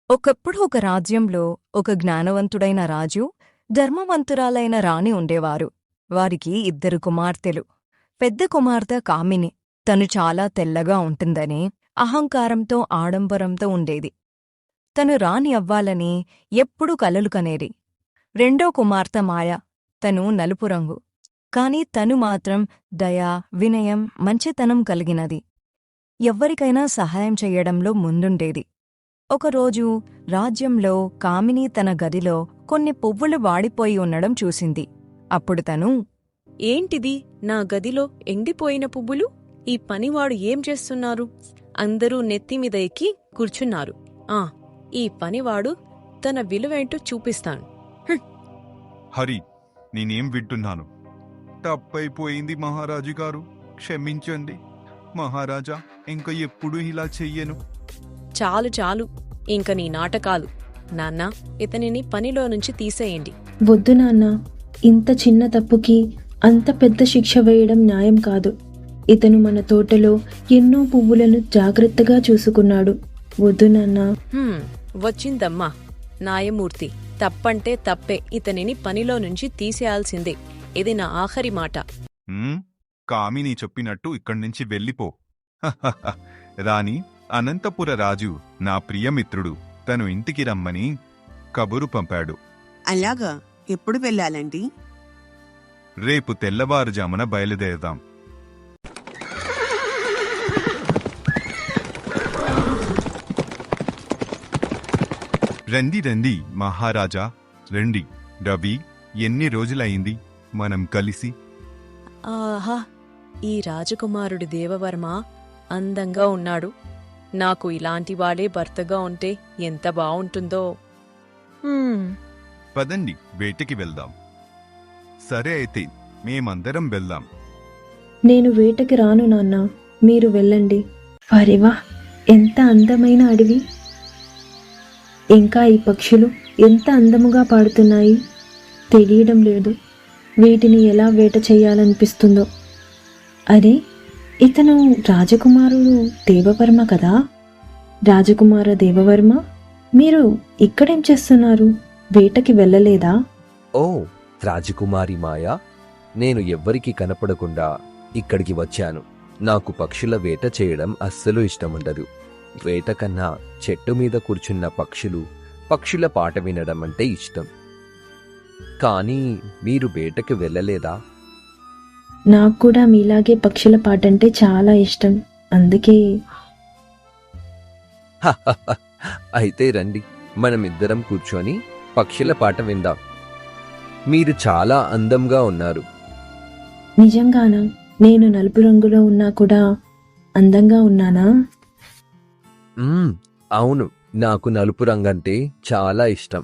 ఒకప్పుడు ఒక రాజ్యంలో ఒక జ్ఞానవంతుడైన రాజు, ధర్మవంతురాలైన రాణి ఉండేవారు. వారికి 2 కుమార్తెలు. పెద్ద కుమార్తె కామిని. తను చాలా తెల్లగా ఉంటుందని అహంకారంతో ఆడంబరంతో ఉండేది. తను రాణి అవ్వాలని ఎప్పుడూ కలలు కనేది. రెండో కుమార్తె మాయ. తను నలుపు రంగు. కాని తను మాత్రం దయ, వినయం, మంచితనం కలిగినది. ఎవ్వరికైనా సహాయం చెయ్యడంలో ముందుండేది. ఒకరోజు రాజ్యంలో కామిని తన గదిలో కొన్ని పువ్వులు వాడిపోయి ఉండడం చూసింది. అప్పుడు తను, ఏంటిది నా గదిలో ఎండిపోయిన పువ్వులు? ఈ పనివాడు ఏం చేస్తున్నారు? అందరూ నెత్తిమీద ఎక్కి కూర్చున్నారు. ఈ పనివాడు తన విలువేంటో చూపిస్తాను. హరి, నేనేం వింటున్నాను? తప్పైపోయింది మహారాజు గారు, క్షమించండి. మహారాజా, ఇంక ఎప్పుడూ ఇలా చెయ్యను. చాలు చాలు, ఇంక నీ నాటకాలు. నాన్న, ఇతనిని పనిలో నుంచి తీసేయండి. వద్దు నాన్న, ఇంత చిన్న తప్పుకి అంత పెద్ద శిక్ష వేయడం న్యాయం కాదు. ఇతను మన తోటలో ఎన్నో పువ్వులను జాగ్రత్తగా చూసుకున్నాడు. వద్దు నాన్న. వచ్చిందమ్మా న్యాయమూర్తి. తప్పంటే తప్పే, ఇతనిని పనిలో నుంచి తీసేయాల్సిందే. ఇది నా ఆఖరి మాట. కామిని చెప్పినట్టు ఇక్కడ్నుంచి వెళ్ళిపో. రాణి, అనంతపుర రాజు నా ప్రియమిత్రుడు. తను ఇంటికి రమ్మని కబురు పంపాడు. అలాగా? ఎప్పుడు వెళ్ళాలండి? రేపు తెల్లవారుజామున బయలుదేరదాం. రండి రండి మహారాజా, రండి. రవి, ఎన్ని రోజులైంది మనం కలిసి? ఆహా, ఈ రాజకుమారుడి దేవవర్మ అందంగా ఉన్నాడు. నాకు ఇలాంటివాడే భర్తగా ఉంటే ఎంత బావుంటుందో. పదండి, వేటకి వెళ్దాం. సరే అయితే, మేమందరం వెళ్దాం. నేను వేటకి రాను నాన్న, మీరు వెళ్ళండి. వారేవా, ఎంత అందమైన అడవి! ఇంకా ఈ పక్షులు ఎంత అందముగా పాడుతున్నాయి. తెలియడం లేదు వీటిని ఎలా వేట చెయ్యాలనిపిస్తుందో. అరే, ఇతను రాజకుమారుడు దేవవర్మ కదా? రాజకుమార దేవవర్మ, మీరు ఇక్కడేం చేస్తున్నారు? వేటకి వెళ్ళలేదా? ఓ రాజకుమారి మాయా, నేను ఎవ్వరికీ కనపడకుండా ఇక్కడికి వచ్చాను. నాకు పక్షుల వేట చేయడం అస్సలు ఇష్టముండదు. వేట కన్నా చెట్టు మీద కూర్చున్న పక్షుల పాట వినడం అంటే ఇష్టం. కానీ మీరు వేటకి వెళ్ళలేదా? నాకు కూడా మీలాగే పక్షుల పాటంటే చాలా ఇష్టం, అందుకే. అయితే రండి, మనమిద్దరం కూర్చొని పక్షుల పాట విందాం. మీరు చాలా అందంగా ఉన్నారు. నిజంగానా? నేను నలుపు రంగులో ఉన్నా కూడా అందంగా ఉన్నానా? అవును, నాకు నలుపు రంగంటే చాలా ఇష్టం.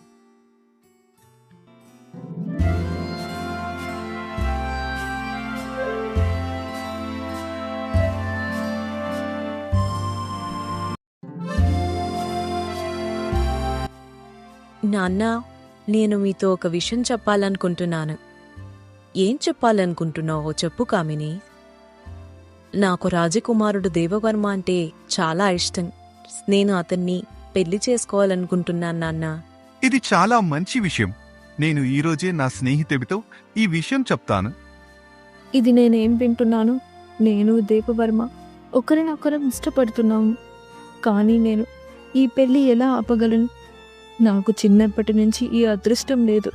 నాన్నా, నేను మీతో ఒక విషయం చెప్పాలనుకుంటున్నాను. ఏం చెప్పాలనుకుంటున్నావో చెప్పు కామిని. నాకు రాజకుమారుడు దేవవర్మ అంటే చాలా ఇష్టం. నేను అతన్ని పెళ్లి చేసుకోవాలనుకుంటున్నాను నాన్నా. ఇది చాలా మంచి విషయం. నేను ఈరోజే నా స్నేహితుడితో ఈ విషయం చెప్తాను. ఇది నేనేం వింటున్నాను? నేను దేవవర్మ ఒకరినొకరం ఇష్టపడుతున్నాము. కానీ నేను ఈ పెళ్లి ఎలా ఆపగలను? నాకు చిన్నప్పటి నుంచి ఈ అదృష్టం లేదు.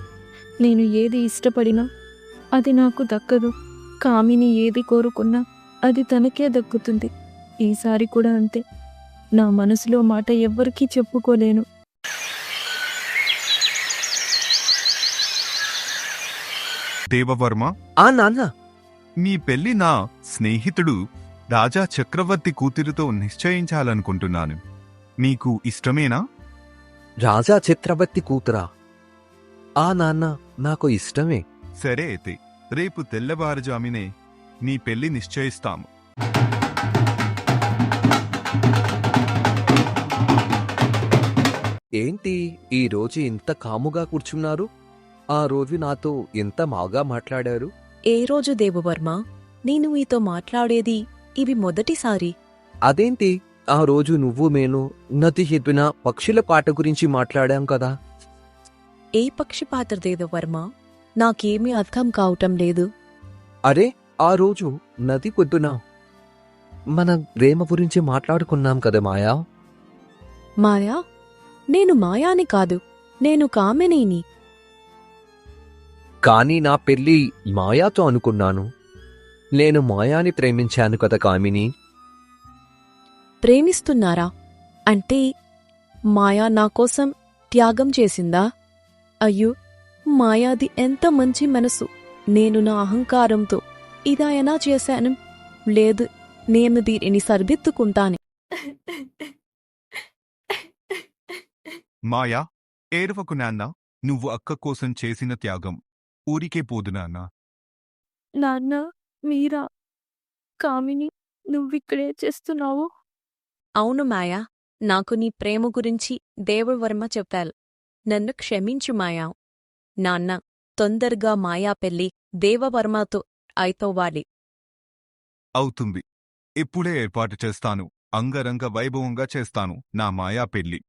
నేను ఏది ఇష్టపడినా అది నాకు దక్కదు. కామిని ఏది కోరుకున్నా అది తనకే దక్కుతుంది. ఈసారి కూడా అంతే. నా మనసులో మాట ఎవ్వరికీ చెప్పుకోలేను. దేవవర్మ, నాన్న, మీ పెళ్లి నా స్నేహితుడు రాజా చక్రవర్తి కూతురితో నిశ్చయించాలనుకుంటున్నాను. మీకు ఇష్టమేనా? రాజా చక్రవర్తి కూతురా? నాన్న, నాకు ఇష్టమే. సరే అయితే, రేపు తెల్లవారుజామునే నీ పెళ్లి నిశ్చయిస్తాము. ఏంటి ఈ రోజు ఇంత కాముగా కూర్చున్నారు? ఆ రోజు నాతో ఎంత బాగా మాట్లాడారు. ఏ రోజు దేవవర్మ? నేను మీతో మాట్లాడేది ఇవి మొదటిసారి. అదేంటి ఆ రోజు నువ్వు నేను నది చెప్పిన పక్షుల పాట గురించి మాట్లాడాం కదా. ఏ పక్షపాత దేవవర్మ, నాకేమీ అర్థం కావటం లేదు. అరే, ఆ రోజు నది పొద్దున మన ప్రేమ గురించి మాట్లాడుకున్నాం కదా మాయా. మాయా? నేను మాయాని కాదు, నేను కామినిని. కానీ నా పెళ్లి మాయాతో అనుకున్నాను. నేను మాయాని ప్రేమించాను కదా కామిని. ప్రేమిస్తున్నారా? అంటే మాయా నా కోసం త్యాగం చేసిందా? అయ్యో, మాయాది ఎంత మంచి మనసు. నేను నా అహంకారంతో ఇదాయనా చేశాను. లేదు, నేను దీనిని సరిదిద్దుకుంటాను. మాయా, ఏడవకు నాన్న. నువ్వు అక్క కోసం చేసిన త్యాగం ఊరికే పోదు నాన్న. నాన్న, మీరా? కామిని, నువ్విక్కడే చేస్తున్నావు? అవును మాయా, నాకు నీ ప్రేమ గురించి దేవవర్మ చెప్పారు. నన్ను క్షమించు మాయా. నాన్న, తొందరగా మాయా పెళ్లి దేవవర్మతో అయితోవాలి. అవుతుంది. ఇప్పుడే ఏర్పాటు చేస్తాను. అంగరంగ వైభవంగా చేస్తాను నా మాయా పెళ్లి.